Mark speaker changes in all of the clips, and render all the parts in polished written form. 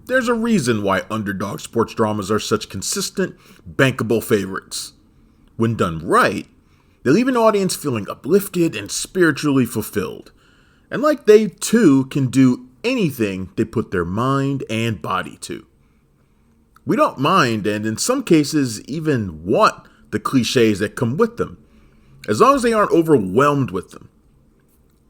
Speaker 1: There's a reason why underdog sports dramas are such consistent, bankable favorites. When done right, they leave an audience feeling uplifted and spiritually fulfilled, and like they too can do anything they put their mind and body to. We don't mind, and in some cases even want, the cliches that come with them, as long as they aren't overwhelmed with them.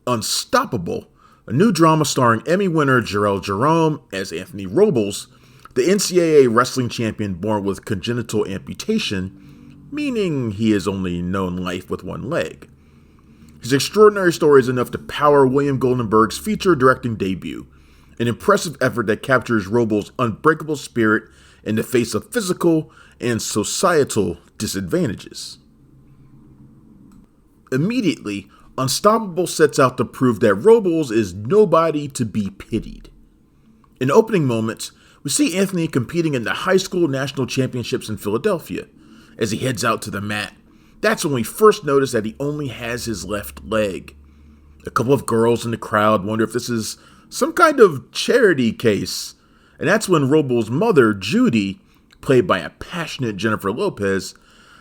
Speaker 1: Unstoppable, a new drama starring Emmy winner Jharrel Jerome as Anthony Robles, the NCAA wrestling champion born with congenital amputation, meaning he has only known life with one leg. His extraordinary story is enough to power William Goldenberg's feature directing debut, an impressive effort that captures Robles' unbreakable spirit in the face of physical and societal disadvantages. Immediately, Unstoppable sets out to prove that Robles is nobody to be pitied. In opening moments, we see Anthony competing in the high school national championships in Philadelphia. As he heads out to the mat, that's when we first notice that he only has his left leg. A couple of girls in the crowd wonder if this is some kind of charity case, and that's when Robles' mother, Judy, played by a passionate Jennifer Lopez,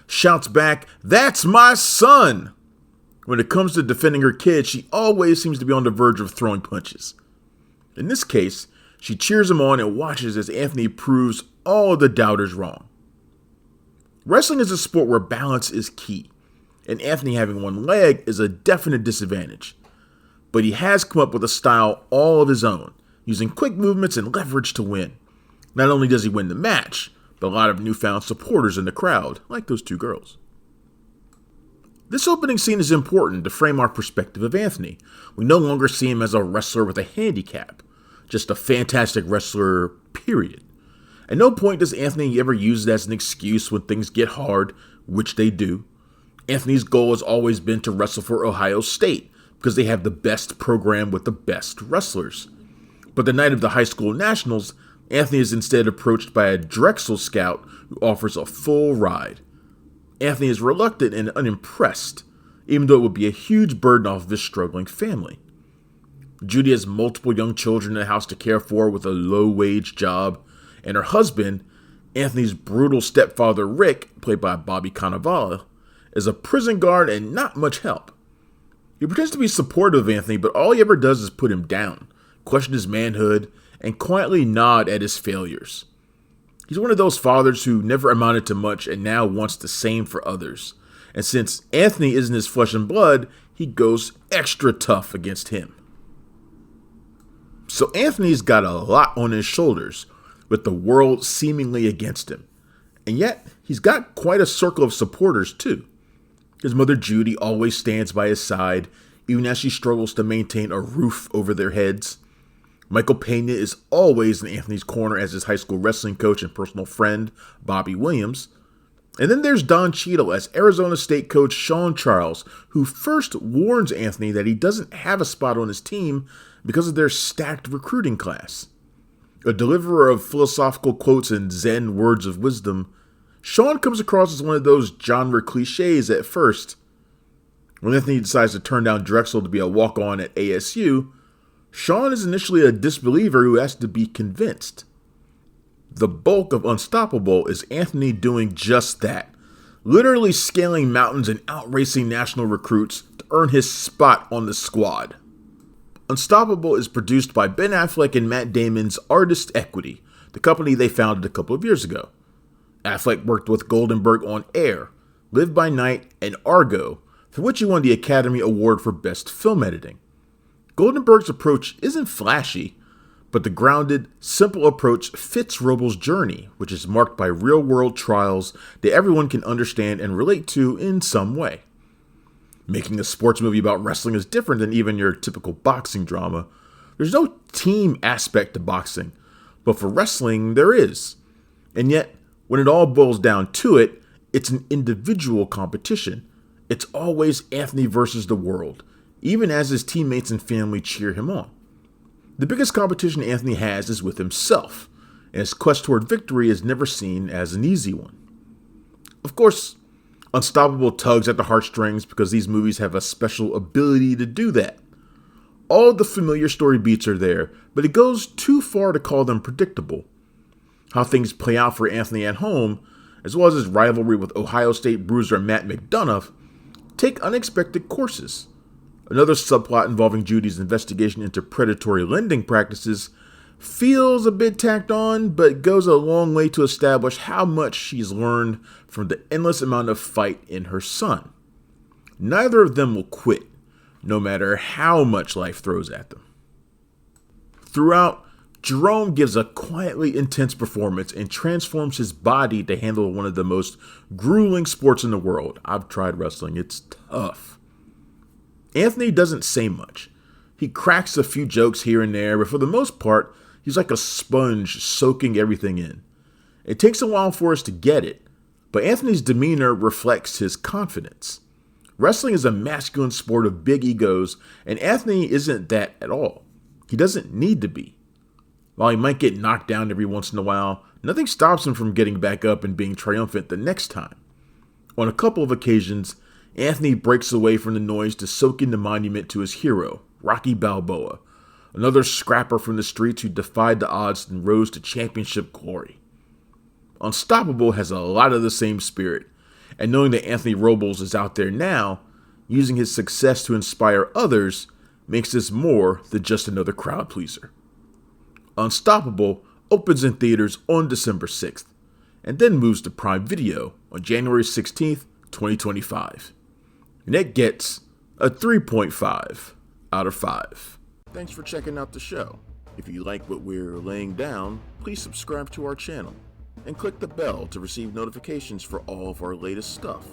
Speaker 1: shouts back, "That's my son!" When it comes to defending her kid, she always seems to be on the verge of throwing punches. In this case, she cheers him on and watches as Anthony proves all of the doubters wrong. Wrestling is a sport where balance is key, and Anthony having one leg is a definite disadvantage. But he has come up with a style all of his own, using quick movements and leverage to win. Not only does he win the match, but a lot of newfound supporters in the crowd, like those two girls. This opening scene is important to frame our perspective of Anthony. We no longer see him as a wrestler with a handicap, just a fantastic wrestler, period. At no point does Anthony ever use it as an excuse when things get hard, which they do. Anthony's goal has always been to wrestle for Ohio State, because they have the best program with the best wrestlers. But the night of the high school nationals, Anthony is instead approached by a Drexel scout who offers a full ride. Anthony is reluctant and unimpressed, even though it would be a huge burden off of his struggling family. Judy has multiple young children in the house to care for with a low-wage job, and her husband, Anthony's brutal stepfather Rick, played by Bobby Cannavale, is a prison guard and not much help. He pretends to be supportive of Anthony, but all he ever does is put him down, question his manhood, and quietly nod at his failures. He's one of those fathers who never amounted to much and now wants the same for others. And since Anthony isn't his flesh and blood, he goes extra tough against him. So Anthony's got a lot on his shoulders, with the world seemingly against him. And yet, he's got quite a circle of supporters too. His mother Judy always stands by his side, even as she struggles to maintain a roof over their heads. Michael Pena is always in Anthony's corner as his high school wrestling coach and personal friend, Bobby Williams. And then there's Don Cheadle as Arizona State coach Sean Charles, who first warns Anthony that he doesn't have a spot on his team because of their stacked recruiting class. A deliverer of philosophical quotes and Zen words of wisdom, Sean comes across as one of those genre cliches at first. When Anthony decides to turn down Drexel to be a walk-on at ASU, Sean is initially a disbeliever who has to be convinced. The bulk of Unstoppable is Anthony doing just that, literally scaling mountains and outracing national recruits to earn his spot on the squad. Unstoppable is produced by Ben Affleck and Matt Damon's Artist Equity, the company they founded a couple of years ago. Affleck worked with Goldenberg on Air, Live by Night, and Argo, for which he won the Academy Award for Best Film Editing. Goldenberg's approach isn't flashy, but the grounded, simple approach fits Robles' journey, which is marked by real-world trials that everyone can understand and relate to in some way. Making a sports movie about wrestling is different than even your typical boxing drama. There's no team aspect to boxing, but for wrestling, there is. And yet, when it all boils down to it, it's an individual competition. It's always Anthony versus the world, even as his teammates and family cheer him on. The biggest competition Anthony has is with himself, and his quest toward victory is never seen as an easy one. Of course, Unstoppable tugs at the heartstrings because these movies have a special ability to do that. All the familiar story beats are there, but it goes too far to call them predictable. How things play out for Anthony at home, as well as his rivalry with Ohio State bruiser Matt McDonough, take unexpected courses. Another subplot involving Judy's investigation into predatory lending practices feels a bit tacked on, but goes a long way to establish how much she's learned from the endless amount of fight in her son. Neither of them will quit, no matter how much life throws at them. Throughout, Jerome gives a quietly intense performance and transforms his body to handle one of the most grueling sports in the world. I've tried wrestling, it's tough. Anthony doesn't say much. He cracks a few jokes here and there, but for the most part, he's like a sponge soaking everything in. It takes a while for us to get it, but Anthony's demeanor reflects his confidence. Wrestling is a masculine sport of big egos, and Anthony isn't that at all. He doesn't need to be. While he might get knocked down every once in a while, nothing stops him from getting back up and being triumphant the next time. On a couple of occasions, Anthony breaks away from the noise to soak in the monument to his hero, Rocky Balboa, another scrapper from the streets who defied the odds and rose to championship glory. Unstoppable has a lot of the same spirit, and knowing that Anthony Robles is out there now, using his success to inspire others, makes this more than just another crowd pleaser. Unstoppable opens in theaters on December 6th, and then moves to Prime Video on January 16th, 2025. And it gets a 3.5 out of 5. Thanks for checking out the show. If you like what we're laying down, please subscribe to our channel and click the bell to receive notifications for all of our latest stuff.